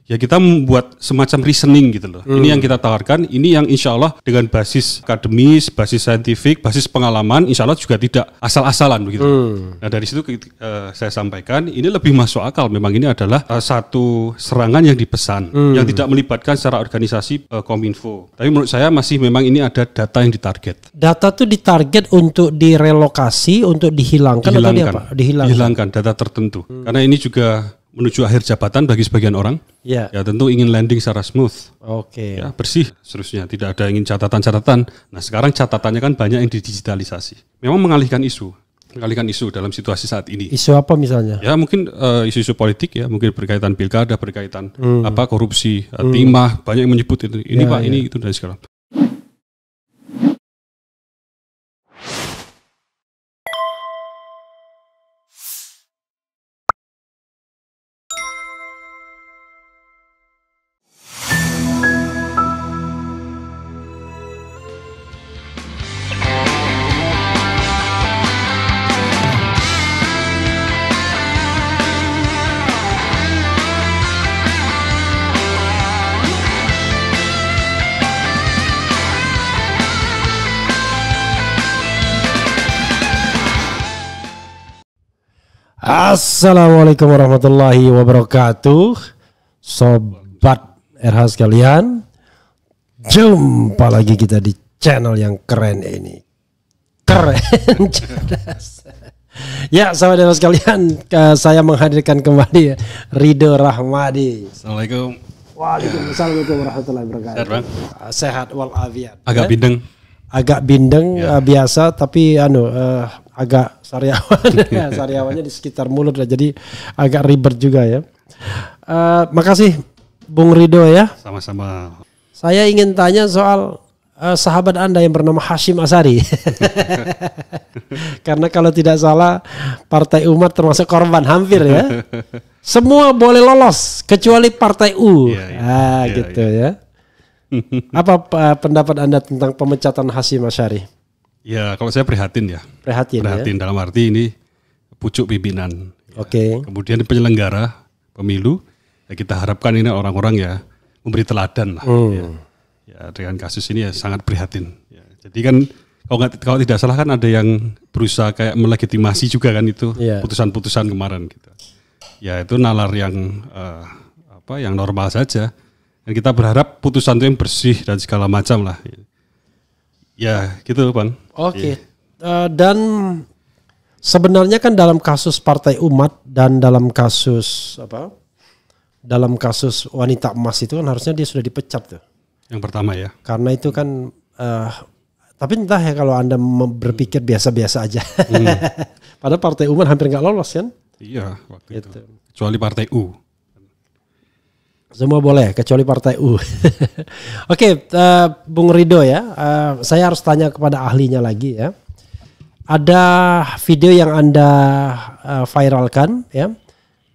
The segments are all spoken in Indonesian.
Ya kita membuat semacam reasoning gitu loh. Ini yang kita tawarkan, ini yang insya Allah dengan basis akademis, basis saintifik, basis pengalaman, insya Allah juga tidak asal-asalan begitu. Nah dari situ saya sampaikan, ini lebih masuk akal. Memang ini adalah satu serangan yang dipesan, yang tidak melibatkan secara organisasi Kominfo. Tapi menurut saya masih memang ini ada data yang ditarget. Data tuh ditarget untuk direlokasi, untuk dihilangkan atau apa? Dihilangkan data tertentu. Karena ini juga menuju akhir jabatan bagi sebagian orang, ya tentu ingin landing secara smooth, ya bersih, seterusnya tidak ada ingin catatan-catatan. Nah sekarang catatannya kan banyak yang didigitalisasi. Memang mengalihkan isu dalam situasi saat ini. Isu apa misalnya? Ya mungkin isu-isu politik ya, mungkin berkaitan pilkada, berkaitan korupsi, timah, banyak yang menyebut itu. Ini Pak, ini itu dari sekarang. Assalamualaikum warahmatullahi wabarakatuh. Sobat RH sekalian, jumpa lagi kita di channel yang keren ini. Keren cerdas. Ya sahabat RH sekalian, saya menghadirkan kembali Ridho Rahmadi. Assalamualaikum. Waalaikumsalam warahmatullahi wabarakatuh. Sehat walafiat. Agak bindeng ya. Biasa tapi agak sariawan. Sariawannya di sekitar mulut jadi agak ribet juga ya. Makasih Bung Ridho ya. Sama-sama. Saya ingin tanya soal sahabat Anda yang bernama Hasyim Asy'ari. Karena kalau tidak salah Partai Umat termasuk korban hampir ya. Semua boleh lolos kecuali Partai U. Gitu ya. Apa pendapat Anda tentang pemecatan Hasyim Asy'ari? Ya kalau saya prihatin ya. Prihatin dalam arti ini pucuk pimpinan. Oke. Kemudian penyelenggara pemilu, ya kita harapkan ini orang-orang ya memberi teladan lah. Ya dengan kasus ini ya sangat prihatin. Ya, jadi kan kalau tidak salah kan ada yang berusaha kayak melegitimasi juga kan itu putusan-putusan kemarin gitu. Ya itu nalar yang yang normal saja. Dan kita berharap putusan itu yang bersih dan segala macam lah. Ya gitu Bang. Oke. Dan sebenarnya kan dalam kasus Partai Umat dan dalam kasus wanita emas itu kan harusnya dia sudah dipecat tuh. Yang pertama ya. Karena itu kan tapi entah ya kalau Anda berpikir biasa-biasa aja. Padahal Partai Umat hampir nggak lolos kan? Iya waktu itu. Kecuali Partai U. Semua boleh kecuali Partai U. Oke, Bung Ridho ya, saya harus tanya kepada ahlinya lagi ya. Ada video yang Anda viralkan ya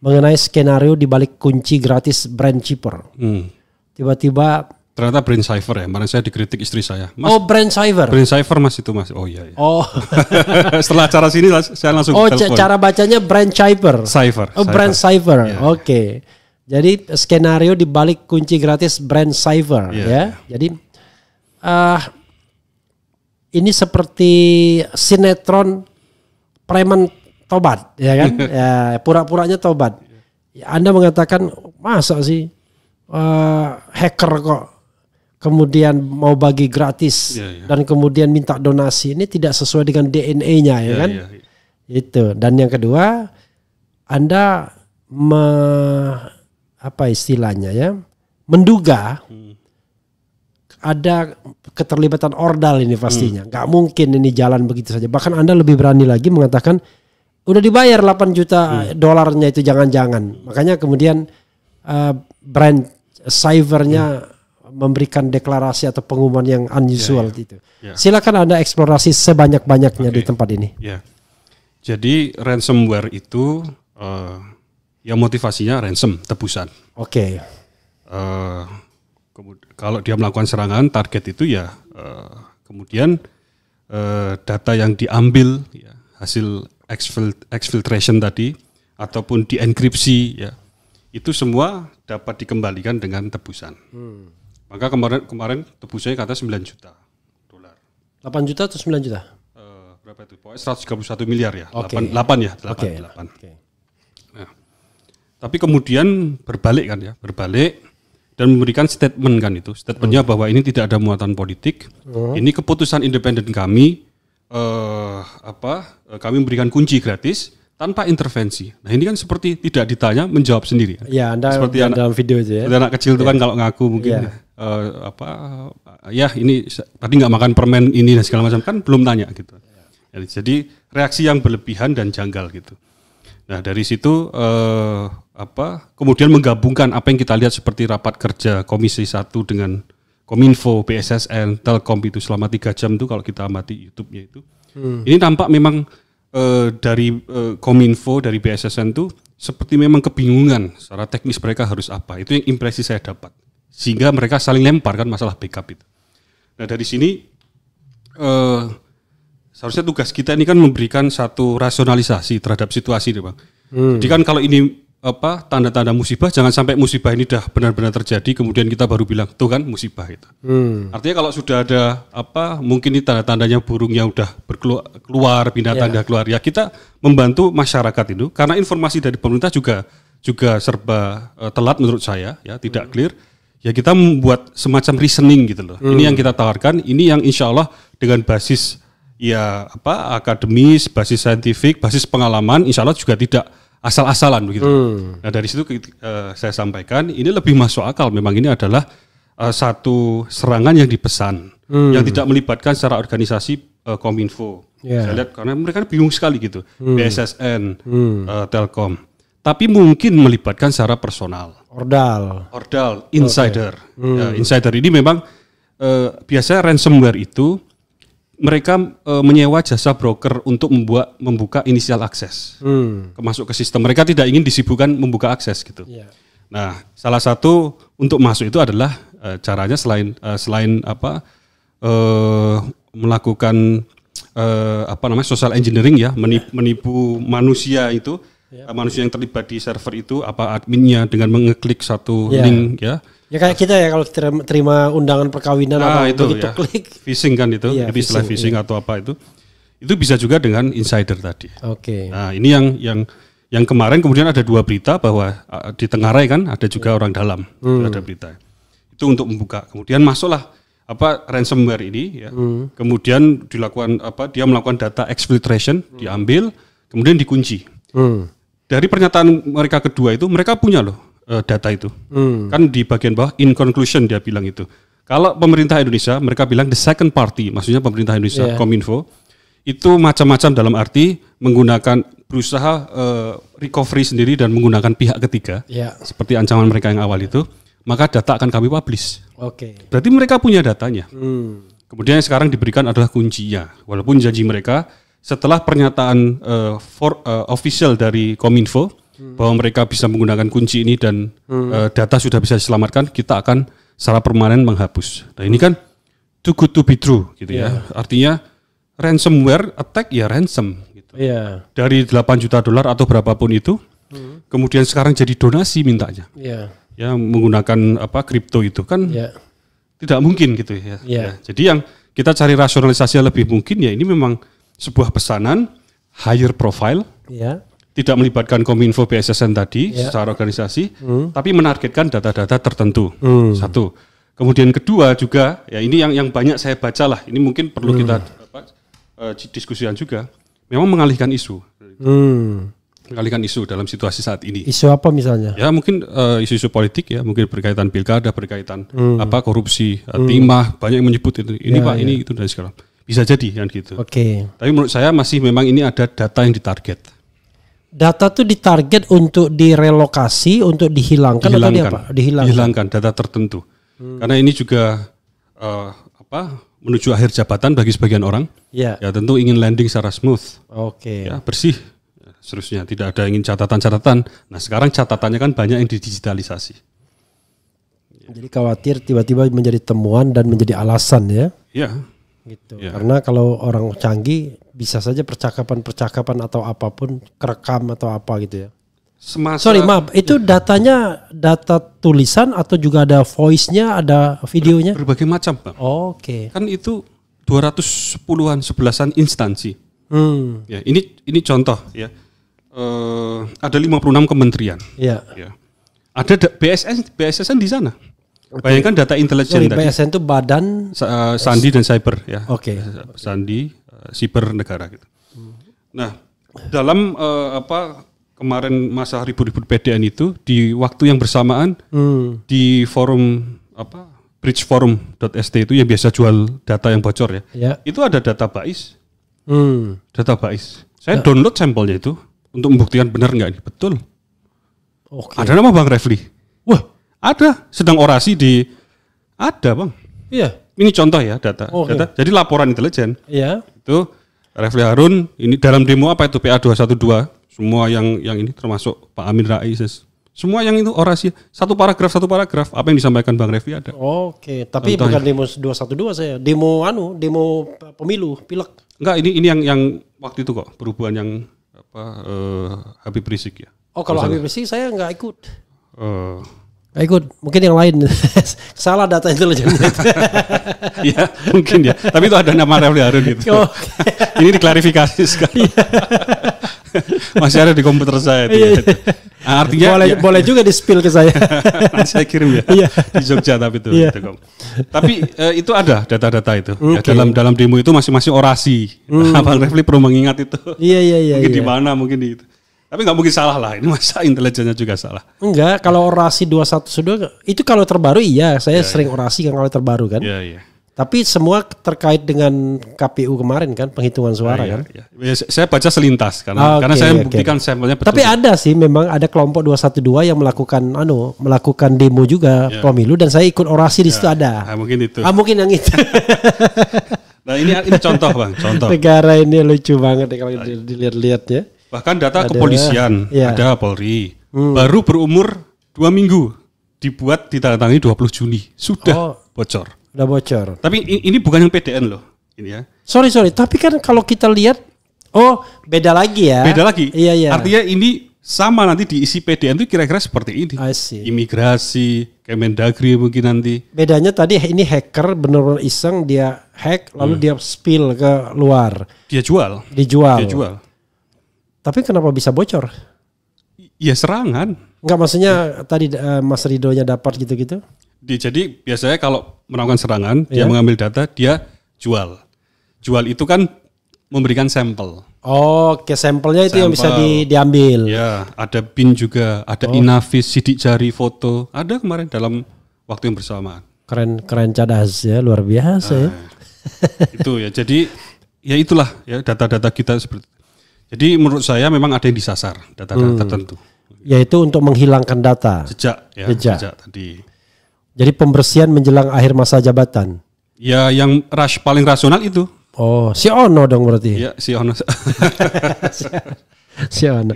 mengenai skenario di balik kunci gratis Brand Cipher. Tiba-tiba ternyata Brand Cipher ya. Kemarin saya dikritik istri saya. Mas, Brand Cipher. Brand Cipher Mas itu Mas. Oh iya. Oh. Setelah acara sini saya langsung telepon. Cara bacanya Brand Cipher. Brand Cipher. Yeah. Oke. Jadi skenario di balik kunci gratis Brand Cipher ya. Jadi ini seperti sinetron preman tobat ya kan? Ya, pura-puranya tobat. Ya, Anda mengatakan masa sih hacker kok kemudian mau bagi gratis dan kemudian minta donasi, ini tidak sesuai dengan DNA-nya ya kan? Itu. Dan yang kedua, Anda menduga ada keterlibatan ordal ini pastinya. Gak mungkin ini jalan begitu saja. Bahkan Anda lebih berani lagi mengatakan udah dibayar 8 juta dolarnya itu jangan-jangan. Makanya kemudian Brand Cipher-nya memberikan deklarasi atau pengumuman yang unusual itu. Silakan Anda eksplorasi sebanyak-banyaknya di tempat ini. Jadi ransomware itu ya motivasinya ransom, tebusan. Kalau dia melakukan serangan, target itu ya kemudian data yang diambil hasil exfiltration tadi ataupun dienkripsi ya itu semua dapat dikembalikan dengan tebusan. Maka kemarin tebusannya kata 9 juta dolar. 8 juta atau 9 juta? Berapa itu? Pokoknya 131 miliar ya. Okay. 8 ya, 8. Okay. 8. Okay. Nah, tapi kemudian berbalik dan memberikan statement kan itu. Statementnya bahwa ini tidak ada muatan politik. Ini keputusan independen kami, kami memberikan kunci gratis tanpa intervensi. Nah ini kan seperti tidak ditanya menjawab sendiri. Ya, Anda seperti dalam video itu ya. Seperti anak kecil itu kan kalau ngaku mungkin ini tadi nggak makan permen ini dan segala macam kan belum tanya gitu. Jadi reaksi yang berlebihan dan janggal gitu. Nah dari situ kemudian menggabungkan apa yang kita lihat seperti rapat kerja Komisi 1 dengan Kominfo, BSSN, Telkom itu selama 3 jam itu kalau kita amati YouTube-nya itu. Ini nampak memang dari Kominfo, dari BSSN itu seperti memang kebingungan secara teknis mereka harus apa. Itu yang impresi saya dapat. Sehingga mereka saling lempar kan masalah backup itu. Nah dari sini seharusnya tugas kita ini kan memberikan satu rasionalisasi terhadap situasi nih Bang. Jadi kan kalau ini tanda-tanda musibah, jangan sampai musibah ini dah benar-benar terjadi kemudian kita baru bilang tuh kan musibah itu. Artinya kalau sudah ada mungkin ini tanda-tandanya burungnya udah keluar binatang udah keluar ya kita membantu masyarakat itu karena informasi dari pemerintah juga serba telat menurut saya ya tidak clear ya kita membuat semacam reasoning gitu loh. Ini yang kita tawarkan, ini yang insya Allah dengan basis akademis, basis saintifik, basis pengalaman insya Allah juga tidak asal-asalan begitu. Nah dari situ saya sampaikan ini lebih masuk akal. Memang ini adalah satu serangan yang dipesan, yang tidak melibatkan secara organisasi Kominfo. Saya lihat karena mereka bingung sekali gitu, BSSN, Telkom. Tapi mungkin melibatkan secara personal. Ordal, insider. Insider ini memang biasanya ransomware itu mereka menyewa jasa broker untuk membuka inisial akses masuk ke sistem. Mereka tidak ingin disibukkan membuka akses gitu. Nah, salah satu untuk masuk itu adalah caranya selain melakukan social engineering ya, menipu manusia itu, manusia yang terlibat di server itu, adminnya dengan mengeklik satu link ya. Ya kayak kita ya kalau terima undangan perkawinan atau begitu klik. Phishing kan itu, istilah phishing atau apa itu bisa juga dengan insider tadi. Nah ini yang kemarin kemudian ada 2 berita bahwa di Tenggarai kan ada juga orang dalam, ada berita. Itu untuk membuka. Kemudian masuklah ransomware ini ya. Kemudian dilakukan dia melakukan data exfiltration, diambil, kemudian dikunci. Dari pernyataan mereka kedua itu mereka punya loh data itu. Kan di bagian bawah in conclusion dia bilang itu. Kalau pemerintah Indonesia mereka bilang the second party, maksudnya pemerintah Indonesia Kominfo itu macam-macam dalam arti berusaha recovery sendiri dan menggunakan pihak ketiga. Seperti ancaman mereka yang awal itu, maka data akan kami publish. Berarti mereka punya datanya. Kemudian yang sekarang diberikan adalah kuncinya. Walaupun janji mereka setelah pernyataan official dari Kominfo bahwa mereka bisa menggunakan kunci ini dan data sudah bisa diselamatkan, kita akan secara permanen menghapus. Nah ini kan too good to be true gitu ya. Artinya ransomware attack ya ransom gitu. Dari 8 juta dolar atau berapapun itu, kemudian sekarang jadi donasi mintanya. Ya menggunakan kripto itu kan tidak mungkin gitu ya. Jadi yang kita cari rasionalisasinya lebih mungkin ya ini memang sebuah pesanan higher profile. Tidak melibatkan Kominfo BSSN tadi secara organisasi, tapi menargetkan data-data tertentu. Satu. Kemudian kedua juga, ya ini yang banyak saya baca lah, ini mungkin perlu kita diskusikan juga, memang mengalihkan isu. Mengalihkan isu dalam situasi saat ini. Isu apa misalnya? Ya mungkin isu-isu politik ya, mungkin berkaitan pilkada, berkaitan korupsi, timah, banyak yang menyebut itu. Ini Pak, ini itu dan segala. Bisa jadi kan gitu. Tapi menurut saya masih memang ini ada data yang ditarget. Data tuh ditarget untuk direlokasi, untuk dihilangkan atau apa? Dihilangkan data tertentu. Karena ini juga menuju akhir jabatan bagi sebagian orang. Ya tentu ingin landing secara smooth. Ya bersih. Seterusnya tidak ada ingin catatan-catatan. Nah sekarang catatannya kan banyak yang didigitalisasi. Jadi khawatir tiba-tiba menjadi temuan dan menjadi alasan ya? Gitu. Karena kalau orang canggih bisa saja percakapan atau apapun kerekam atau apa gitu ya. semasa Sorry maaf, itu datanya data tulisan atau juga ada voice-nya, ada videonya? berbagai macam, Bang. Oke. Kan itu 210-an 11-an instansi. Ya, ini contoh ya. Ada 56 kementerian. Iya. Ya. Ada BSSN di sana. Bayangkan data intelijen tadi. BSN itu badan Sandi dan Cyber ya. Oke. Sandi, Cyber negara gitu. Nah, dalam kemarin masa ribut-ribut PDN itu di waktu yang bersamaan di forum bridgeforum.st itu yang biasa jual data yang bocor ya. Ya. Itu ada data BAIS. Data BAIS. Saya Ya. download sampelnya itu untuk membuktikan benar nggak ini betul. Oke. Ada nama Bang Refli. Wah, ada sedang orasi ada Bang. Iya. Ini contoh ya data. Oke. Data. Jadi laporan intelijen. Iya. Itu Refli Harun ini dalam demo apa itu PA 212 semua yang ini termasuk Pak Amin Rais semua yang itu orasi satu paragraf apa yang disampaikan Bang Refli ada. Oke, tapi Contohnya. bukan demo 212 saya. Demo pemilu, pilek. Enggak, ini yang waktu itu kok perubahan yang Habib Rizik ya. Oh, kalau Habib Rizik saya nggak ikut. Nggak ikut, mungkin yang lain. Salah data intelijen. Ya mungkin ya. Tapi itu ada nama Refli Harun gitu. Oh. Ini diklarifikasi sekarang. Masih ada di komputer saya itu. Ya. Nah, artinya boleh juga di-spill ke saya. nanti saya kirim ya. Iya. Di Jogja tapi itu. Iya. Gitu. Tapi itu ada data-data itu. Ya, Oke. dalam demo itu masing-masing orasi. Bang Refli perlu mengingat itu. Iya. Mungkin di mana mungkin di itu. Tapi nggak mungkin salah lah. Ini masa intelijennya juga salah. Enggak, kalau orasi 212 itu kalau terbaru iya, saya sering orasi kan kalau terbaru kan. Iya. Tapi semua terkait dengan KPU kemarin kan, penghitungan suara kan. Ya. Saya baca selintas karena Oke, saya oke. buktikan sampelnya betul. Tapi ada sih memang ada kelompok 212 yang melakukan demo juga pemilu dan saya ikut orasi di situ ada. Nah, mungkin itu. Mungkin yang itu. Nah, ini contoh Bang, contoh. Negara ini lucu banget ya kalau dilihat-lihat ya. Bahkan data kepolisian, iya. ada Polri, baru berumur 2 minggu, ditandatangani 20 Juni, sudah bocor. Udah bocor. Tapi ini bukan yang PDN loh, ini ya. Sorry, tapi kan kalau kita lihat, beda lagi ya. Beda lagi. Iya. Artinya ini sama nanti diisi PDN itu kira-kira seperti ini. I see. Imigrasi, Kemendagri mungkin nanti. Bedanya tadi ini hacker benar-benar iseng dia hack lalu dia spill ke luar. Dia jual. Dijual. Tapi kenapa bisa bocor? Ya serangan. Enggak, maksudnya tadi Mas Ridonya dapat gitu-gitu? Jadi biasanya kalau melakukan serangan, dia mengambil data, dia jual. Jual itu kan memberikan sampel. Oke, sampelnya itu yang bisa diambil. Ya, ada BIN juga, ada Inavis, sidik jari, foto. Ada kemarin dalam waktu yang bersamaan. Keren cadas ya, luar biasa ya. Itu ya, jadi ya itulah ya data-data kita seperti itu. Jadi menurut saya memang ada yang disasar, data-data tertentu. Yaitu untuk menghilangkan data. Jejak tadi. Jadi pembersihan menjelang akhir masa jabatan. Ya yang paling rasional itu. Oh, si Ono dong berarti. Ya si Ono. Si Ono.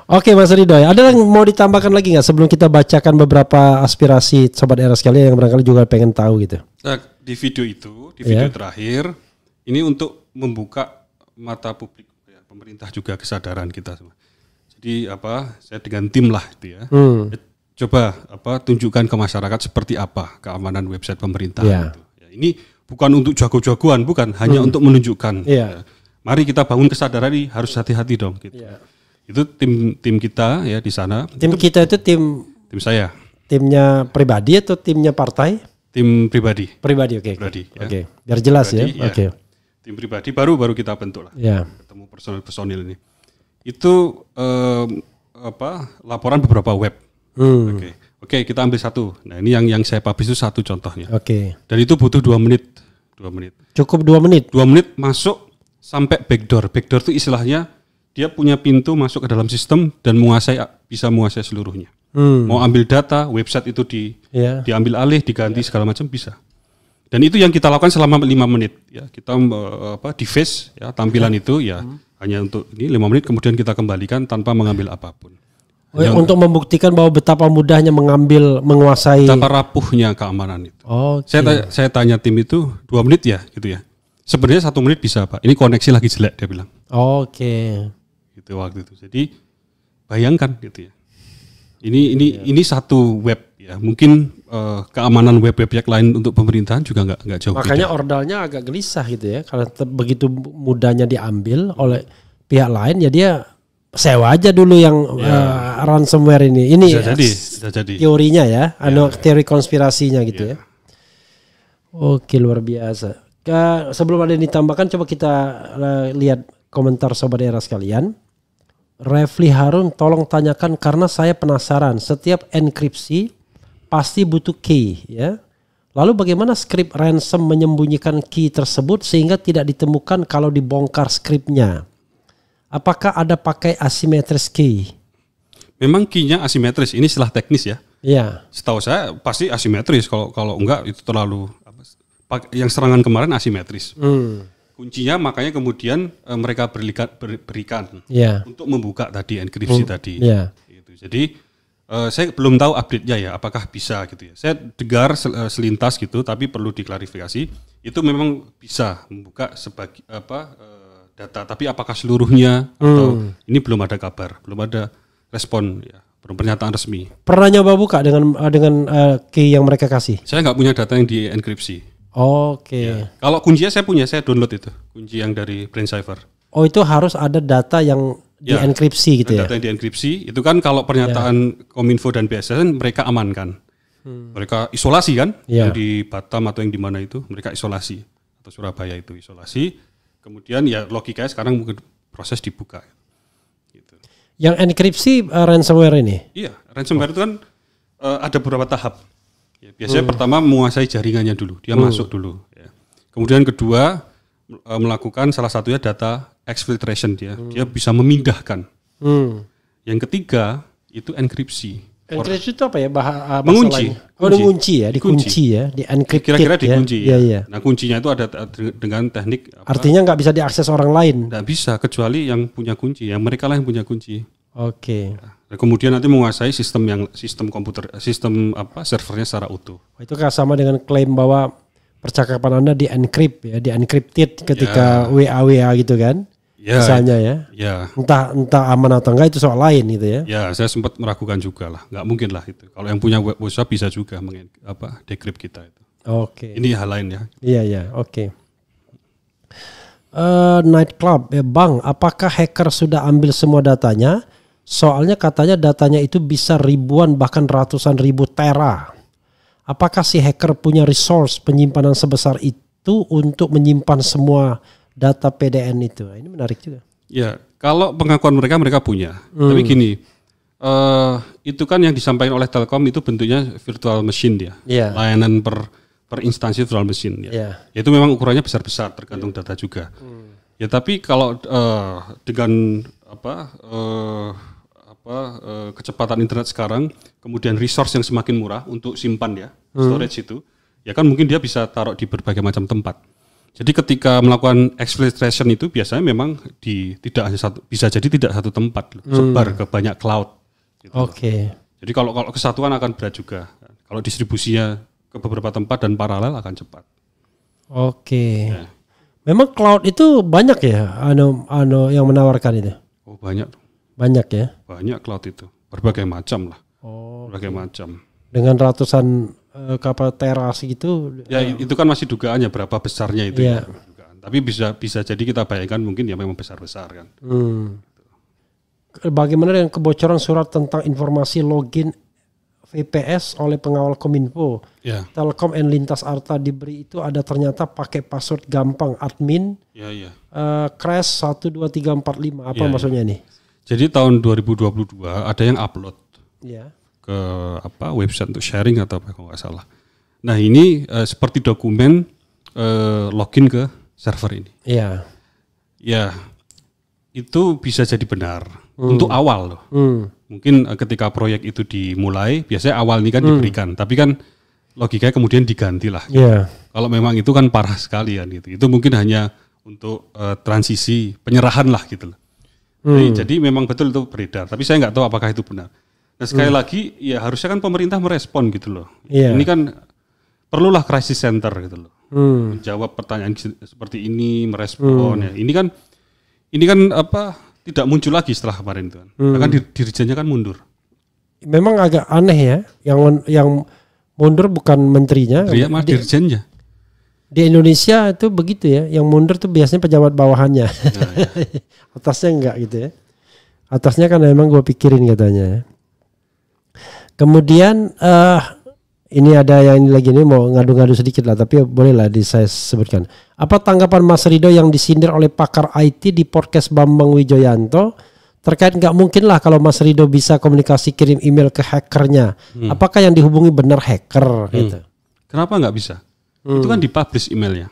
Oke Mas Rido, ada yang mau ditambahkan lagi nggak sebelum kita bacakan beberapa aspirasi Sobat Era sekalian yang barangkali juga pengen tahu gitu. Nah, di video terakhir, ini untuk membuka mata publik. Pemerintah juga kesadaran kita semua. Jadi saya dengan tim lah itu ya. Coba tunjukkan ke masyarakat seperti apa keamanan website pemerintah. Gitu. Ya, ini bukan untuk jago-jagoan, bukan hanya untuk menunjukkan. Ya. Mari kita bangun kesadaran ini harus hati-hati dong. Gitu. Itu tim kita ya di sana. Tim kita itu tim saya. Timnya pribadi atau timnya partai? Tim pribadi. Pribadi, oke. Ya. Oke. Biar jelas pribadi, ya. Oke. Tim pribadi baru kita bentuk lah. Ya. Ketemu personil ini. Itu laporan beberapa web. Oke, kita ambil satu. Nah, ini yang saya publish itu satu contohnya. Oke. Dan itu butuh 2 menit. Cukup 2 menit. 2 menit masuk sampai backdoor. Backdoor itu istilahnya dia punya pintu masuk ke dalam sistem dan bisa menguasai seluruhnya. Mau ambil data, website itu diambil alih, diganti segala macam bisa. Dan itu yang kita lakukan selama 5 menit. Ya, kita deface ya tampilan itu ya hanya untuk ini 5 menit, kemudian kita kembalikan tanpa mengambil apapun. Untuk membuktikan bahwa betapa mudahnya menguasai. Betapa rapuhnya keamanan itu. Saya tanya tim itu 2 menit ya gitu ya. Sebenarnya 1 menit bisa Pak. Ini koneksi lagi jelek dia bilang. Oke. Gitu waktu itu. Jadi bayangkan gitu ya. Ini satu web ya. Mungkin keamanan web-web yang lain untuk pemerintahan juga nggak jauh Makanya beda. ordalnya agak gelisah gitu ya, karena begitu mudahnya diambil oleh pihak lain, ya dia sewa aja dulu yang ransomware ini. Ini Bisa jadi. teorinya ya, teori konspirasinya gitu ya. Oke, luar biasa. Sebelum ada yang ditambahkan, coba kita lihat komentar sobat era sekalian. Refli Harun, tolong tanyakan karena saya penasaran. Setiap enkripsi pasti butuh key ya. Lalu bagaimana skrip ransom menyembunyikan key tersebut sehingga tidak ditemukan kalau dibongkar skripnya? Apakah ada pakai asymmetric key? Memang key-nya asimetris. Ini istilah teknis ya. Iya. Setahu saya pasti asimetris. Kalau enggak itu terlalu yang serangan kemarin asimetris. Kuncinya makanya kemudian mereka berikan untuk membuka tadi enkripsi tadi. Gitu. Jadi saya belum tahu update-nya ya, apakah bisa gitu ya. Saya dengar selintas gitu, tapi perlu diklarifikasi. Itu memang bisa membuka sebagai data, tapi apakah seluruhnya atau ini belum ada kabar, belum ada respon ya, belum pernyataan resmi. Pernah nyoba buka dengan key yang mereka kasih? Saya nggak punya data yang dienkripsi. Oke. Ya. Kalau kuncinya saya punya, saya download itu kunci yang dari Brain Cipher. Oh, itu harus ada data yang dienkripsi gitu ya? Data yang dienkripsi itu kan kalau pernyataan Kominfo dan BSSN mereka amankan, mereka isolasi kan, yang di Batam atau yang di mana itu mereka isolasi, atau Surabaya itu isolasi. Kemudian ya logikanya sekarang mungkin proses dibuka. Gitu. Yang enkripsi ransomware ini? Iya, ransomware itu kan ada beberapa tahap. Ya, biasanya pertama menguasai jaringannya dulu, dia masuk dulu. Ya. Kemudian kedua melakukan salah satunya data exfiltration dia bisa memindahkan. Yang ketiga itu enkripsi. Enkripsi itu apa ya? Mengunci. Mengunci ya, dikunci ya, di encrypted. Kira-kira dikunci ya. Ya. Nah kuncinya itu ada dengan teknik. Artinya nggak bisa diakses orang lain. Nggak bisa kecuali yang punya kunci, yang mereka lah yang punya kunci. Oke. Nah, kemudian nanti menguasai sistem komputer, servernya secara utuh. Itu sama dengan klaim bahwa percakapan Anda di-encrypt ya, di-encrypted ketika WA gitu kan? Ya, misalnya ya. Ya. Entah aman atau enggak itu soal lain gitu ya. Ya, saya sempat meragukan juga lah. Nggak mungkin lah itu. Kalau yang punya web WhatsApp bisa juga decrypt kita itu. Oke. Ini hal lain ya. Iya, oke. Nightclub, Bang, apakah hacker sudah ambil semua datanya? Soalnya katanya datanya itu bisa ribuan bahkan ratusan ribu tera. Apakah si hacker punya resource penyimpanan sebesar itu untuk menyimpan semua data PDN itu? Ini menarik juga. Ya, kalau pengakuan mereka punya. Tapi gini, itu kan yang disampaikan oleh Telkom itu bentuknya virtual machine dia. Layanan per instansi virtual machine ya. Itu memang ukurannya besar-besar tergantung data juga. Ya tapi kalau dengan kecepatan internet sekarang, kemudian resource yang semakin murah untuk simpan ya, storage itu, ya kan mungkin dia bisa taruh di berbagai macam tempat. Jadi ketika melakukan exfiltration itu biasanya memang tidak hanya bisa jadi tidak satu tempat, sebar ke banyak cloud. Gitu. Oke. Jadi kalau kesatuan akan berat juga. Kalau distribusinya ke beberapa tempat dan paralel akan cepat. Oke. Ya. Memang cloud itu banyak ya, yang menawarkan itu. Oh banyak. Banyak ya? Banyak cloud itu, berbagai macam lah. Berbagai macam. Dengan ratusan teras gitu. Ya itu kan masih dugaannya berapa besarnya itu ya. Tapi bisa jadi kita bayangkan mungkin ya memang besar-besar kan. Bagaimana dengan kebocoran surat tentang informasi login VPS oleh pengawal Kominfo? Telkom and Lintas Arta diberi itu ada ternyata pakai password gampang admin. Crash 12345 apa maksudnya nih? Jadi tahun 2022 ada yang upload ke website untuk sharing atau apa kalau nggak salah. Nah ini seperti dokumen login ke server ini. Ya itu bisa jadi benar untuk awal loh. Mungkin ketika proyek itu dimulai biasanya awal ini kan diberikan, tapi kan logikanya kemudian diganti lah. Kalau memang itu kan parah sekali ya gitu. Itu mungkin hanya untuk transisi penyerahan lah gitu loh. Jadi memang betul itu beredar, tapi saya nggak tahu apakah itu benar. Nah sekali lagi ya harusnya kan pemerintah merespon gitu loh. Ini kan perlulah crisis center gitu loh, menjawab pertanyaan seperti ini, merespon ya. Ini kan tidak muncul lagi setelah kemarin itu kan. Bahkan dirijennya kan mundur. memang agak aneh ya, yang mundur bukan menterinya. Dia mah dirjennya. Di Indonesia itu begitu ya, yang mundur tuh biasanya pejabat bawahannya. Nah, ya. Atasnya enggak gitu ya. Atasnya kan memang gue pikirin katanya. Kemudian ini ada yang ini lagi nih mau ngadu-ngadu sedikit lah, tapi bolehlah saya sebutkan. Apa tanggapan Mas Rido yang disindir oleh pakar IT di podcast Bambang Wijoyanto terkait nggak mungkin lah kalau Mas Rido bisa komunikasi kirim email ke hackernya. Apakah yang dihubungi benar hacker gitu? Kenapa nggak bisa? Itu kan dipublish emailnya.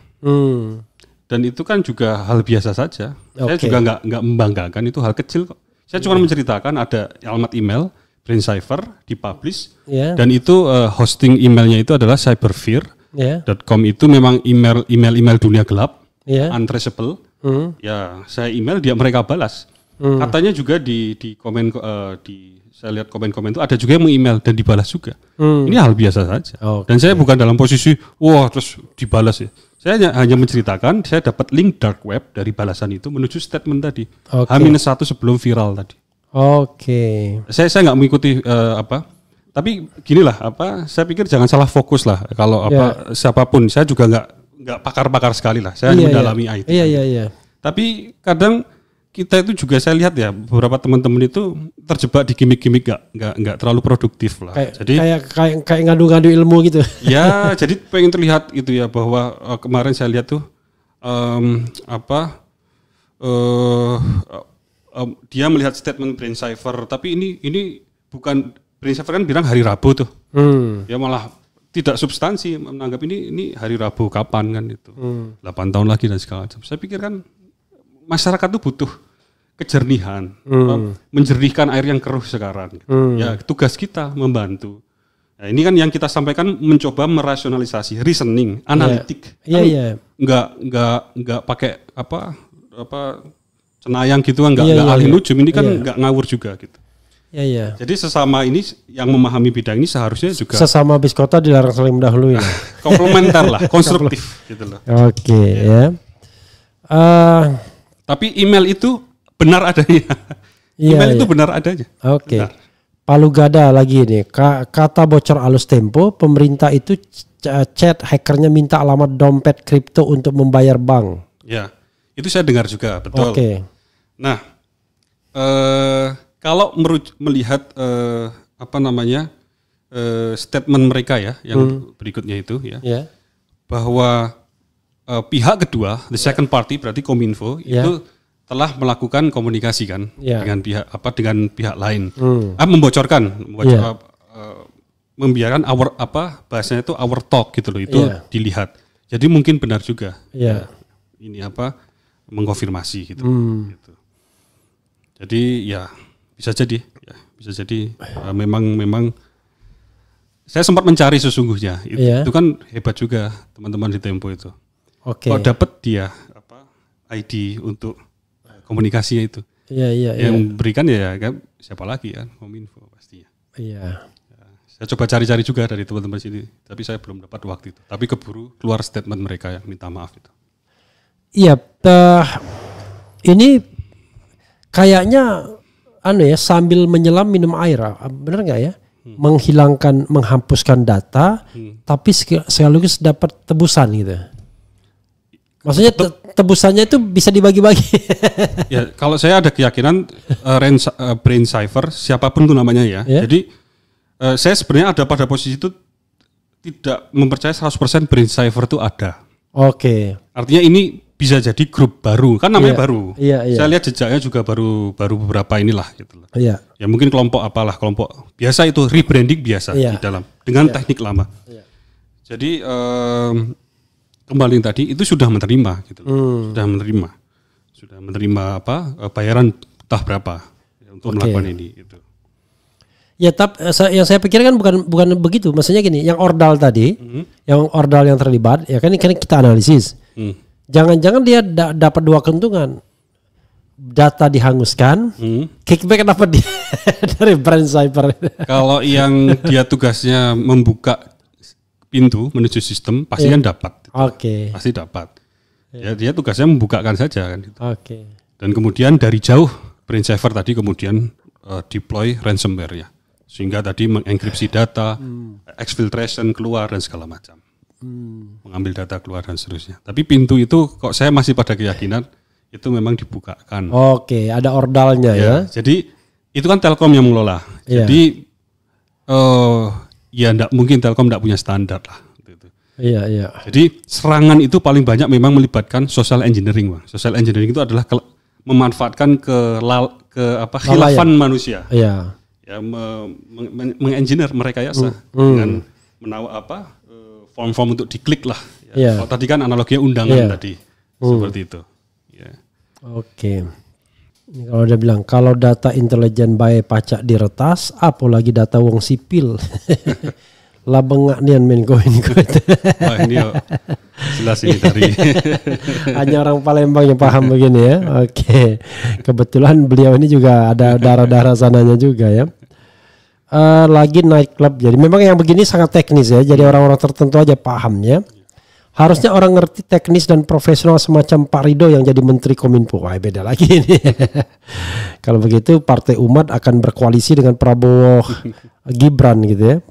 Dan itu kan juga hal biasa saja. Saya juga nggak membanggakan, itu hal kecil kok. Saya cuma menceritakan ada alamat email BrainCypher dipublish dan itu hosting emailnya itu adalah cyberfear.com. Itu memang email dunia gelap, untraceable. Ya saya email mereka balas. Katanya juga di komen saya lihat komen-komen itu ada juga yang meng-email dan dibalas juga. Ini hal biasa saja. Dan saya bukan dalam posisi wah terus dibalas ya. Saya hanya menceritakan saya dapat link dark web dari balasan itu menuju statement tadi. H-1 sebelum viral tadi. Saya nggak mengikuti tapi ginilah saya pikir jangan salah fokus lah kalau siapapun. Saya juga nggak pakar-pakar sekali lah. Saya hanya mendalami IT. Tapi kadang kita itu juga saya lihat ya beberapa teman-teman itu terjebak di gimmick-gimmick nggak terlalu produktif lah. Kayak ngadu-ngadu ilmu gitu. Ya, jadi pengen terlihat itu ya bahwa kemarin saya lihat tuh dia melihat statement BrainCypher, tapi ini bukan BrainCypher kan bilang hari Rabu tuh. Ya malah tidak substansi menganggap ini hari Rabu kapan kan itu. 8 tahun lagi dan segala macam. Saya pikir kan masyarakat tuh butuh kejernihan, menjernihkan air yang keruh sekarang. Ya tugas kita membantu. Nah, ini kan yang kita sampaikan mencoba merasionalisasi, reasoning, analitik. Enggak pakai apa cenayang gitu, enggak ahli nujum. Ini kan enggak ngawur juga gitu. Jadi sesama ini yang memahami bidang ini seharusnya juga sesama biskota dilarang saling mendahului. Komplementer lah, konstruktif gitu loh. Tapi email itu benar adanya. Email itu benar adanya. Benar. Palu Gada lagi nih. Kata bocor alus Tempo, pemerintah itu chat hackernya minta alamat dompet kripto untuk membayar bank. Ya, itu saya dengar juga, betul. Nah, kalau melihat statement mereka ya, yang berikutnya itu ya, bahwa pihak kedua, the second party berarti Kominfo itu telah melakukan komunikasi kan dengan pihak lain, membocorkan, membiarkan bahasanya itu our talk gitu loh, itu dilihat. Jadi mungkin benar juga. Ini mengkonfirmasi gitu. Gitu. Jadi ya bisa jadi memang saya sempat mencari sesungguhnya itu kan hebat juga teman-teman di Tempo itu. Kok dapat dia ID untuk komunikasinya itu. Yang berikan kan siapa lagi kan, Kominfo pastinya. Saya coba cari-cari juga dari teman-teman sini, tapi saya belum dapat waktu itu. Tapi keburu keluar statement mereka yang minta maaf itu. Ini kayaknya sambil menyelam minum air, benar nggak ya? Menghapuskan data, tapi sekaligus dapat tebusan gitu. Maksudnya tebusannya itu bisa dibagi-bagi. Ya, kalau saya ada keyakinan BrainCypher siapapun itu namanya ya. Jadi saya sebenarnya ada pada posisi itu tidak mempercayai 100% BrainCypher itu ada. Artinya ini bisa jadi grup baru, kan namanya baru. Saya lihat jejaknya juga baru beberapa inilah gitu loh. Ya mungkin kelompok biasa itu rebranding biasa di dalam dengan teknik lama. Jadi kembali tadi itu sudah menerima gitu. Sudah menerima bayaran entah berapa untuk melakukan ini gitu. Ya, tapi yang saya pikirkan bukan begitu. Maksudnya gini, yang ordal tadi, yang ordal yang terlibat, ya kan kita analisis. Jangan-jangan dia dapat dua keuntungan. Data dihanguskan, kickback dapat dari BrainCypher. Kalau yang dia tugasnya membuka pintu menuju sistem pasti kan dapat. Pasti dapat. Ya, dia tugasnya membukakan saja kan gitu. Dan kemudian dari jauh BrainCypher tadi kemudian deploy ransomware ya Sehingga tadi mengenkripsi data, exfiltration keluar dan segala macam. Mengambil data keluar dan seterusnya. Tapi pintu itu kok saya masih pada keyakinan itu memang dibukakan. Oke, ada ordalnya ya. Jadi itu kan Telkom yang mengelola. Iya. Jadi ya enggak mungkin Telkom enggak punya standar lah. Gitu. Iya, iya. Jadi serangan itu paling banyak memang melibatkan social engineering, Bang. Social engineering itu adalah memanfaatkan khilafan manusia. Iya. Ya mengengineer merekayasa dengan form-form untuk diklik lah. Ya. Iya. Kalau tadi kan analoginya undangan tadi seperti itu. Ya. Oke. Ini kalau dia bilang kalau data intelijen bae pacak diretas, apalagi data wong sipil. Lah bengak nian main koin. Wah ini jelas ini dari hanya orang Palembang yang paham begini ya. Oke. Kebetulan beliau ini juga ada darah-darah sananya juga ya. Lagi nightclub. Jadi memang yang begini sangat teknis ya. Jadi orang-orang tertentu aja paham ya. Harusnya orang ngerti teknis dan profesional semacam Pak Ridho yang jadi Menteri Kominfo. Wah beda lagi ini. Kalau begitu Partai Umat akan berkoalisi dengan Prabowo Gibran gitu ya.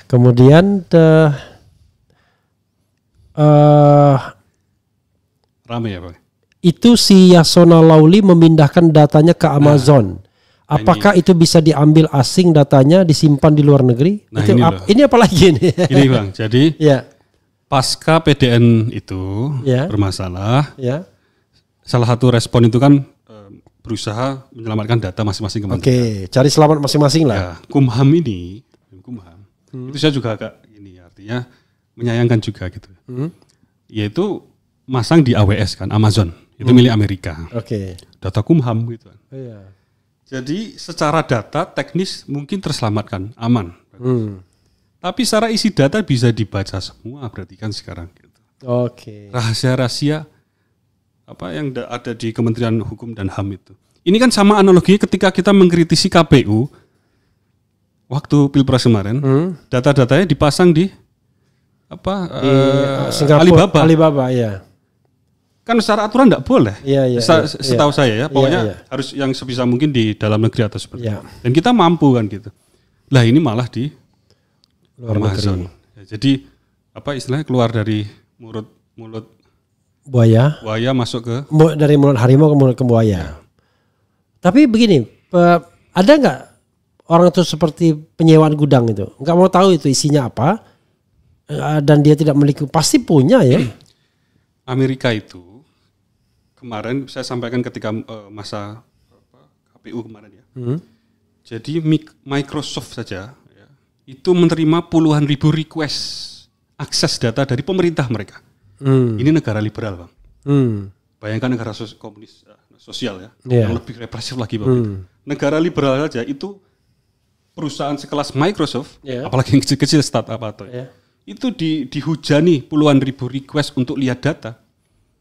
Kemudian rame ya Pak. Itu si Yasona Lauli memindahkan datanya ke Amazon. Apakah itu bisa diambil asing datanya disimpan di luar negeri? Nah, ini apa lagi ini? Ini Bang, jadi ya. Pasca PDN itu bermasalah, salah satu respon itu kan berusaha menyelamatkan data masing-masing kementerian. Oke, cari selamat masing-masing lah. Ya, Kumham ini, itu saya juga agak ini artinya menyayangkan juga gitu. Yaitu masang di AWS kan, Amazon, itu milik Amerika. Oke. Data Kumham gitu kan. Iya. Jadi secara data teknis mungkin terselamatkan, aman. Tapi secara isi data bisa dibaca semua berarti kan sekarang gitu. Oke. Rahasia-rahasia apa yang ada di Kementerian Hukum dan HAM itu. Ini kan sama analoginya ketika kita mengkritisi KPU waktu Pilpres kemarin, data-datanya dipasang di Alibaba ya. Kan secara aturan enggak boleh. Setahu saya ya, pokoknya harus yang sebisa mungkin di dalam negeri atau seperti itu. Dan kita mampu kan gitu. Lah ini malah di luar Amazon. Ya, jadi istilahnya keluar dari mulut buaya masuk ke dari mulut harimau ke mulut buaya. Tapi begini, ada nggak orang itu seperti penyewaan gudang itu, nggak mau tahu itu isinya apa, dan dia tidak memiliki, pasti punya ya. Amerika itu kemarin saya sampaikan ketika masa KPU kemarin ya. Jadi Microsoft saja itu menerima puluhan ribu request akses data dari pemerintah mereka. Ini negara liberal Bang. Bayangkan negara komunis sosial ya, yang lebih represif lagi Bang. Negara liberal saja itu perusahaan sekelas Microsoft, apalagi yang kecil-kecil startup atau itu dihujani puluhan ribu request untuk lihat data.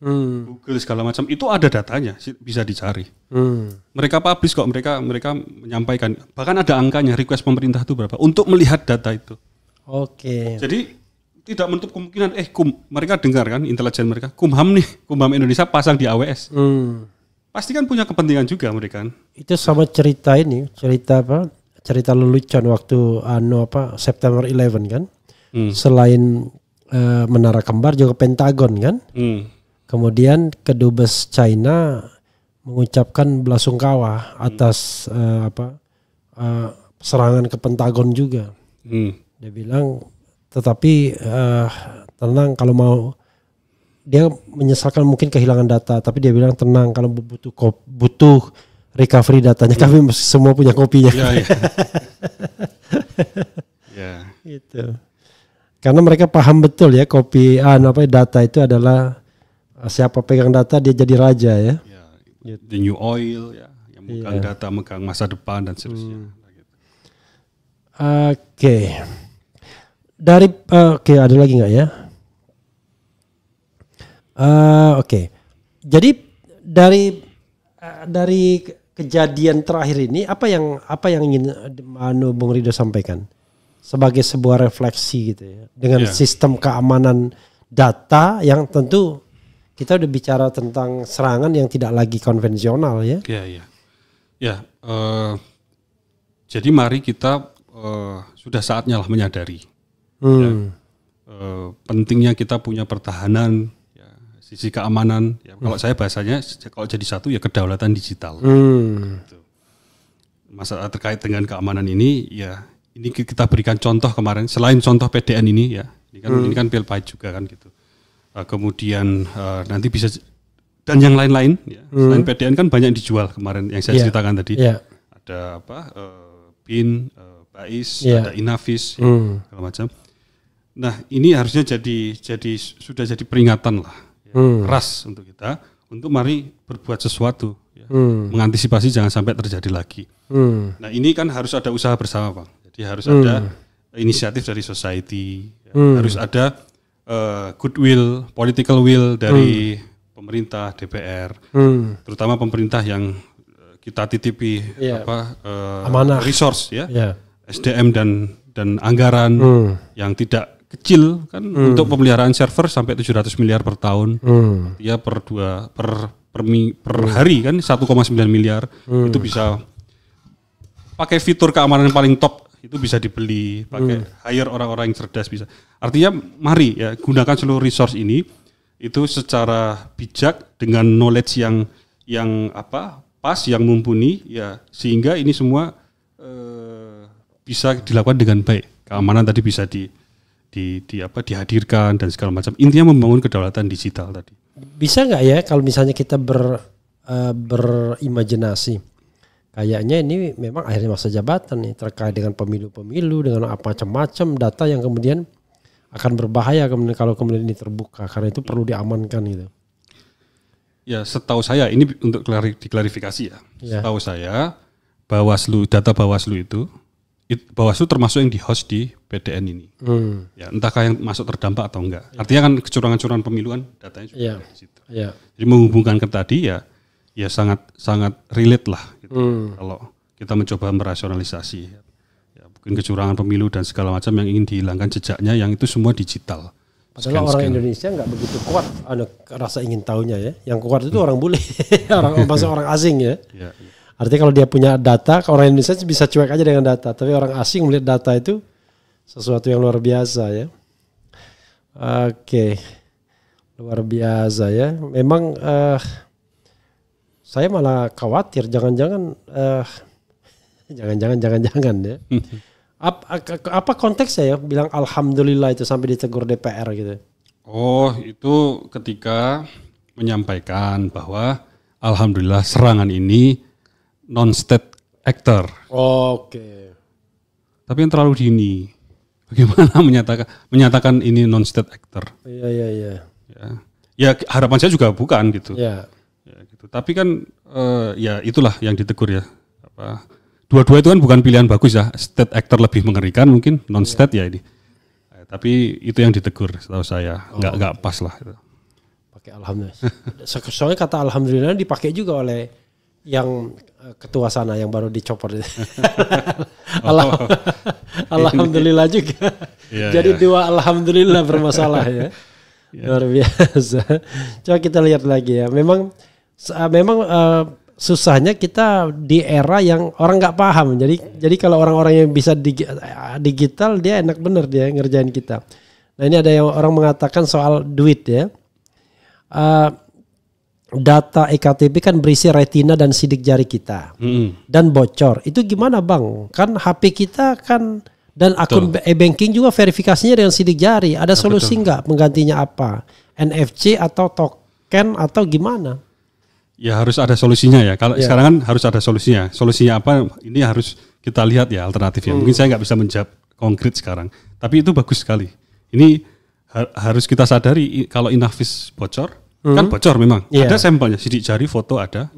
Google segala macam itu ada datanya, bisa dicari. Mereka publish kok, mereka menyampaikan, bahkan ada angkanya request pemerintah itu berapa untuk melihat data itu. Oke. Jadi tidak menutup kemungkinan mereka dengar kan intelijen mereka, Kumham Indonesia pasang di AWS. Pasti kan punya kepentingan juga mereka kan. Itu sama cerita lelucon waktu September 11 kan. Selain menara kembar juga Pentagon kan. Kemudian kedubes China mengucapkan belasungkawa atas serangan ke Pentagon juga. Dia bilang, tetapi tenang kalau mau, dia menyesalkan mungkin kehilangan data, tapi dia bilang tenang kalau butuh recovery datanya, kami semua punya kopinya. Gitu. Karena mereka paham betul ya kopi data itu adalah siapa pegang data dia jadi raja ya. The new oil ya, yang megang data, megang masa depan dan seterusnya. Oke. Ada lagi nggak ya? Oke. Jadi dari kejadian terakhir ini apa yang ingin Bung Ridho sampaikan sebagai sebuah refleksi gitu ya, dengan sistem keamanan data yang tentu kita udah bicara tentang serangan yang tidak lagi konvensional ya. Jadi mari kita sudah saatnya lah menyadari ya, pentingnya kita punya pertahanan, ya, sisi keamanan. Ya, kalau saya bahasanya kalau jadi satu ya kedaulatan digital. Gitu. Masalah terkait dengan keamanan ini, ya ini kita berikan contoh kemarin. Selain contoh PDN ini, ya ini kan PIL Pahit juga kan gitu. Kemudian nanti bisa dan yang lain-lain. Ya. Selain PDN kan banyak dijual kemarin yang saya ceritakan tadi. Ada apa? BIN, BAIS, ada Inavis, segala macam. Nah ini harusnya sudah jadi peringatan lah, ya, keras untuk kita, untuk mari berbuat sesuatu, ya, mengantisipasi jangan sampai terjadi lagi. Nah ini kan harus ada usaha bersama, Bang. Jadi harus ada inisiatif dari society, ya, harus ada goodwill, political will dari pemerintah, DPR, terutama pemerintah yang kita titipi resource, ya, SDM dan anggaran yang tidak kecil kan untuk pemeliharaan server sampai 700 miliar per tahun, ya per hari kan 1,9 miliar itu bisa pakai fitur keamanan yang paling top, itu bisa dibeli, pakai hire orang-orang yang cerdas bisa. Artinya mari ya gunakan seluruh resource ini itu secara bijak dengan knowledge yang pas, yang mumpuni, ya sehingga ini semua bisa dilakukan dengan baik. Keamanan tadi bisa dihadirkan dan segala macam. Intinya membangun kedaulatan digital tadi. Bisa nggak ya kalau misalnya kita berimajinasi, kayaknya ini memang akhirnya masa jabatan nih terkait dengan pemilu-pemilu dengan macam-macam data yang kemudian akan berbahaya kalau kemudian ini terbuka, karena itu perlu diamankan gitu. Ya setahu saya ini untuk diklarifikasi ya. Setahu saya data Bawaslu itu Bawaslu termasuk yang di-host di PDN ini. Ya, entahkah yang masuk terdampak atau enggak. Artinya kan kecurangan-kecurangan pemilu kan datanya juga di situ. Jadi menghubungkan ke tadi ya sangat relate lah gitu. Kalau kita mencoba merasionalisasi ya, mungkin kecurangan pemilu dan segala macam yang ingin dihilangkan jejaknya, yang itu semua digital. Padahal orang Indonesia nggak begitu kuat rasa ingin tahunya ya. Yang kuat itu orang bule, orang asing ya. Artinya kalau dia punya data, orang Indonesia bisa cuek aja dengan data, tapi orang asing melihat data itu sesuatu yang luar biasa ya. Oke, luar biasa ya. Memang saya malah khawatir jangan-jangan ya. Apa konteksnya ya bilang alhamdulillah itu sampai ditegur DPR gitu? Oh, itu ketika menyampaikan bahwa alhamdulillah serangan ini non-state actor. Oke. Tapi yang terlalu dini. Bagaimana menyatakan ini non-state actor? Iya. Ya harapan saya juga bukan gitu. Ya gitu. Tapi kan ya itulah yang ditegur ya. Dua-dua itu kan bukan pilihan bagus ya. State actor lebih mengerikan mungkin, non-state ya ini. Tapi itu yang ditegur setahu saya. Enggak pas lah itu. Pakai alhamdulillah. Soalnya kata alhamdulillah dipakai juga oleh yang ketua sana yang baru dicopot. Alhamdulillah juga. Jadi dua alhamdulillah bermasalah ya. Luar biasa. Coba kita lihat lagi ya. Memang susahnya kita di era yang orang nggak paham. Jadi kalau orang-orang yang bisa digital, dia enak bener dia ngerjain kita. Nah ini ada yang orang mengatakan soal duit ya. Data EKTP kan berisi retina dan sidik jari kita dan bocor. Itu gimana Bang? Kan HP kita kan dan akun e-banking juga verifikasinya dengan sidik jari. Ada solusi nggak penggantinya apa? NFC atau token atau gimana? Ya harus ada solusinya ya. Kalau sekarang kan harus ada solusinya. Solusinya apa? Ini harus kita lihat ya alternatifnya. Mungkin saya nggak bisa menjawab konkret sekarang. Tapi itu bagus sekali. Ini harus kita sadari kalau Inavis bocor. Kan bocor memang, ada sampelnya, sidik jari, foto ada.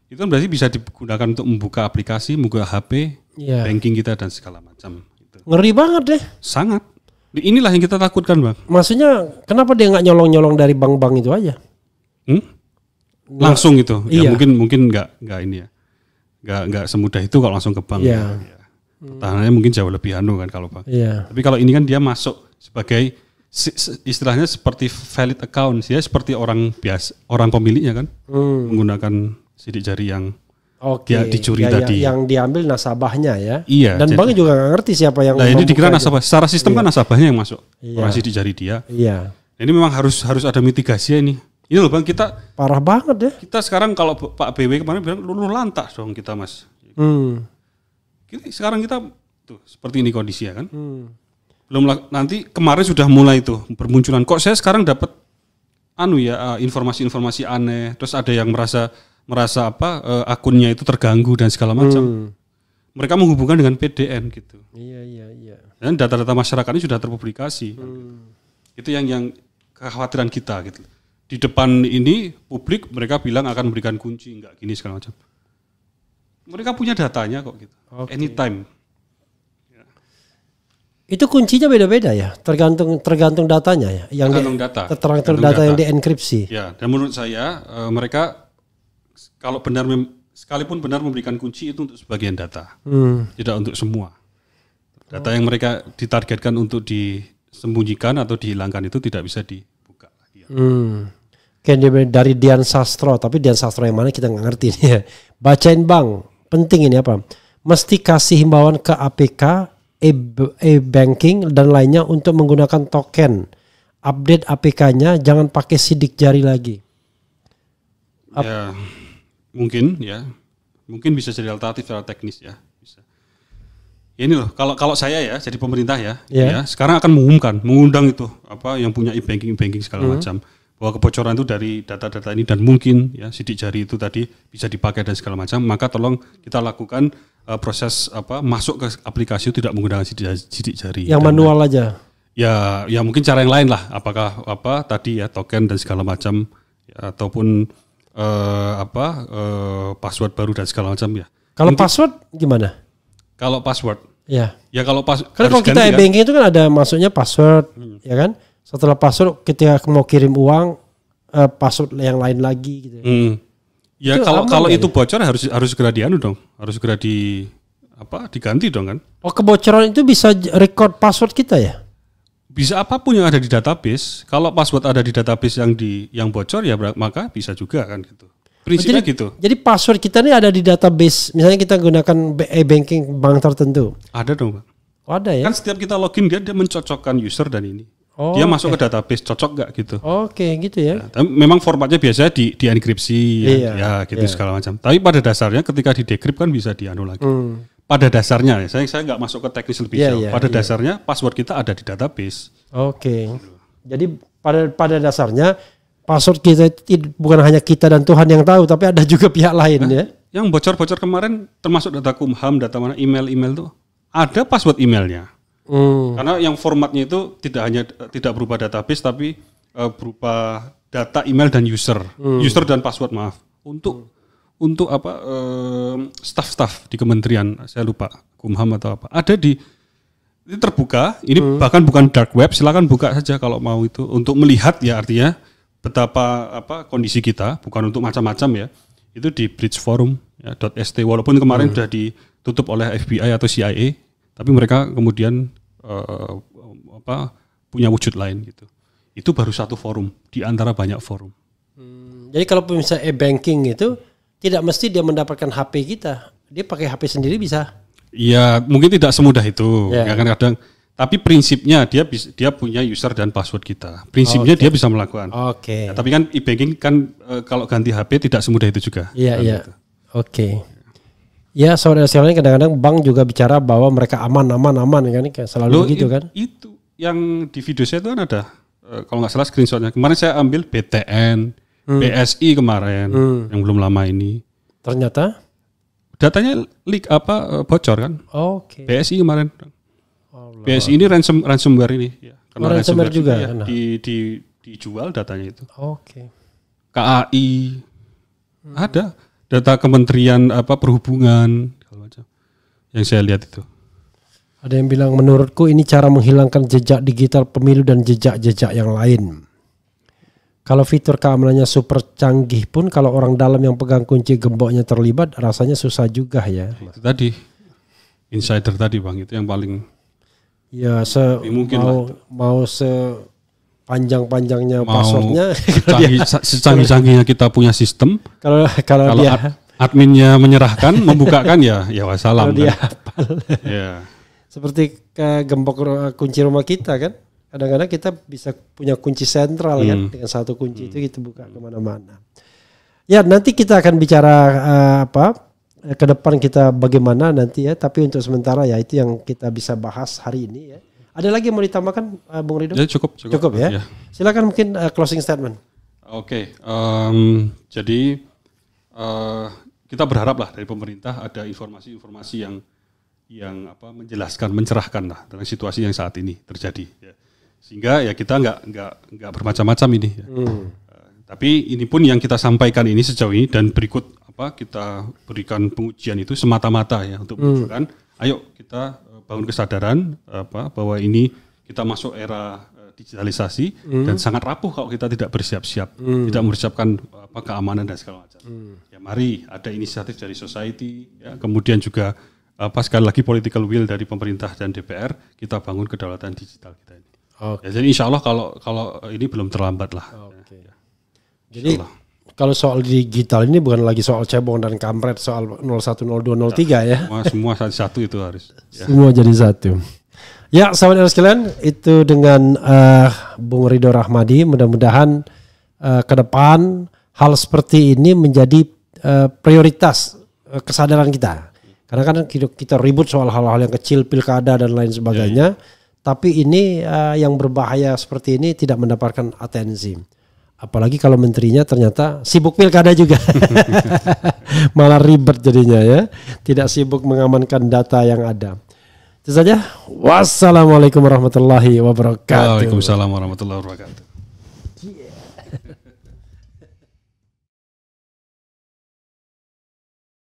Itu kan berarti bisa digunakan untuk membuka aplikasi, membuka HP, banking kita dan segala macam. Ngeri banget deh. Sangat. Inilah yang kita takutkan Bang. Maksudnya kenapa dia nggak nyolong-nyolong dari bank-bank itu aja? Langsung itu, ya mungkin nggak ini ya, nggak semudah itu kalau langsung ke bank. Pertahanannya mungkin jauh lebih kan kalau bank. Tapi kalau ini kan dia masuk sebagai istilahnya seperti valid account, ya seperti orang biasa, orang pemiliknya kan menggunakan sidik jari yang Oke. dia dicuri tadi. Yang diambil nasabahnya ya. Iya. Dan bank juga nggak ngerti siapa yang. Nah ini dikira membuka nasabah. Secara sistem kan nasabahnya yang masuk. Iya. Operasi di jari dia. Iya. Ini memang harus ada mitigasi ini. Ini loh Bang, kita Parah banget ya. kita sekarang kalau Pak BW kemarin bilang luluh lantak dong kita Mas. Sekarang kita tuh seperti ini kondisinya kan. Belum nanti kemarin sudah mulai tuh bermunculan. Kok saya sekarang dapat informasi-informasi aneh. Terus ada yang merasa akunnya itu terganggu dan segala macam. Mereka menghubungkan dengan PDN gitu. Iya. Dan data-data masyarakat ini sudah terpublikasi. Itu yang kekhawatiran kita gitu. Di depan ini publik mereka bilang akan memberikan kunci, enggak gini segala macam. Mereka punya datanya kok gitu. Anytime. Itu kuncinya beda-beda ya, tergantung datanya ya. Tergantung data. Tergantung data yang dienkripsi. Ya, dan menurut saya mereka kalau sekalipun benar memberikan kunci itu untuk sebagian data, tidak untuk semua. Data yang mereka ditargetkan untuk disembunyikan atau dihilangkan itu tidak bisa dibuka. Kayak dari Dian Sastro, tapi Dian Sastro yang mana kita nggak ngerti nih ya. Bacain Bang, penting ini apa? Mesti kasih himbauan ke APK, e-banking dan lainnya untuk menggunakan token. Update APK-nya, jangan pakai sidik jari lagi. Ya, mungkin bisa jadi alternatif secara teknis ya. Bisa. Ini loh, kalau saya ya, jadi pemerintah ya, sekarang akan mengundang itu yang punya e-banking segala macam. Bahwa kebocoran itu dari data-data ini dan mungkin ya sidik jari itu tadi bisa dipakai dan segala macam, maka tolong kita lakukan proses masuk ke aplikasi itu tidak menggunakan sidik jari. Yang manual aja. Ya mungkin cara yang lain lah, apakah tadi ya token dan segala macam ya, ataupun password baru dan segala macam ya. Kalau password gimana? Kalau password ya kalau kalau kita e-banking itu kan ada masuknya password ya kan. Setelah password ketika mau kirim uang password yang lain lagi gitu. Ya itu kalau itu bocor harus segera dong. Harus segera diganti dong kan. Oh, kebocoran itu bisa record password kita ya? Bisa apapun yang ada di database. Kalau password ada di database yang bocor ya maka bisa juga kan gitu. Prinsipnya gitu. Jadi password kita ini ada di database. Misalnya kita gunakan e-banking bank tertentu. Ada dong, Bang. Oh, ada ya? Kan setiap kita login dia mencocokkan user dan ini. Dia masuk ke database, cocok gak gitu. Oke, gitu ya. Nah, memang formatnya biasanya di-enkripsi gitu segala macam. Tapi pada dasarnya ketika di-decrypt kan bisa dianu lagi. Pada dasarnya, saya nggak masuk ke teknis lebih jauh. Pada dasarnya password kita ada di database. Oke. Jadi pada dasarnya password kita bukan hanya kita dan Tuhan yang tahu, tapi ada juga pihak lain ya. Yang bocor-bocor kemarin termasuk data Kumham, data mana email tuh ada password emailnya. Karena yang formatnya itu tidak berupa database tapi berupa data email dan user dan password untuk staff di kementerian, saya lupa Kumham atau apa, ada ini terbuka, ini bahkan bukan dark web, silakan buka saja kalau mau itu untuk melihat ya, artinya betapa kondisi kita, bukan untuk macam-macam ya, itu di Bridge Forum ya, .st, walaupun kemarin sudah ditutup oleh FBI atau CIA. Tapi mereka kemudian punya wujud lain gitu. Itu baru satu forum di antara banyak forum. Jadi kalau misalnya e-banking itu tidak mesti dia mendapatkan HP kita, dia pakai HP sendiri bisa. Iya, mungkin tidak semudah itu. Ya kan kadang. Tapi prinsipnya dia punya user dan password kita. Prinsipnya dia bisa melakukan. Ya, tapi kan e-banking kan kalau ganti HP tidak semudah itu juga. Iya. Oke. Ya, saudara-saudara, kadang-kadang bank juga bicara bahwa mereka aman kan, selalu begitu kan? Itu yang di video saya itu kan ada, kalau nggak salah screenshotnya. Kemarin saya ambil BTN, BSI kemarin, yang belum lama ini. Ternyata datanya bocor kan? BSI kemarin. BSI ini ransomware ini. Ya. Karena ransomware juga ya, dijual datanya itu. Oke. KAI ada. Data Kementerian Perhubungan yang saya lihat itu. Ada yang bilang menurutku ini cara menghilangkan jejak digital pemilu dan jejak-jejak yang lain. Kalau fitur keamanannya super canggih pun kalau orang dalam yang pegang kunci gemboknya terlibat rasanya susah juga ya. Itu tadi insider tadi Bang, itu yang paling ya mau sepanjang-panjangnya passwordnya secanggih-canggihnya kita punya sistem. Kalau dia adminnya menyerahkan, membukakan ya wassalam. Kalau dia Kan? hafal. Ya. Seperti gembok kunci rumah kita kan. Kadang-kadang kita bisa punya kunci sentral kan. Dengan satu kunci itu kita buka kemana-mana. Ya nanti kita akan bicara ke depan kita bagaimana nanti ya. Tapi untuk sementara ya itu yang kita bisa bahas hari ini ya. Ada lagi yang mau ditambahkan Bung Ridho? Ya, cukup Ya. Silakan mungkin closing statement. Oke, jadi kita berharap lah dari pemerintah ada informasi-informasi yang menjelaskan, mencerahkan lah tentang situasi yang saat ini terjadi. Ya. Sehingga ya kita nggak bermacam-macam ini. Ya. Tapi ini pun yang kita sampaikan ini sejauh ini dan berikut kita berikan pengujian itu semata-mata ya untuk menunjukkan, ayo kita bangun kesadaran bahwa ini kita masuk era digitalisasi dan sangat rapuh kalau kita tidak bersiap-siap, tidak mempersiapkan keamanan dan segala macam. Ya mari ada inisiatif dari society, ya, kemudian juga sekali lagi political will dari pemerintah dan DPR, kita bangun kedaulatan digital kita ini. Okay. Ya, jadi insya Allah kalau ini belum terlambat lah. Okay. Ya. Jadi kalau soal digital ini bukan lagi soal cebong dan kampret soal 01, 02, 03 ya. Semua satu itu harus. Ya. Semua jadi satu. Ya sahabat sekalian, itu dengan Bung Ridho Rahmadi, mudah-mudahan ke depan hal seperti ini menjadi prioritas kesadaran kita. Karena kan kita ribut soal hal-hal yang kecil, pilkada dan lain sebagainya. Tapi ini yang berbahaya seperti ini tidak mendapatkan atensi. Apalagi kalau menterinya ternyata sibuk pilkada juga. Malah ribet jadinya ya. Tidak sibuk mengamankan data yang ada. Itu saja. Wassalamualaikum warahmatullahi wabarakatuh. Waalaikumsalam warahmatullahi wabarakatuh.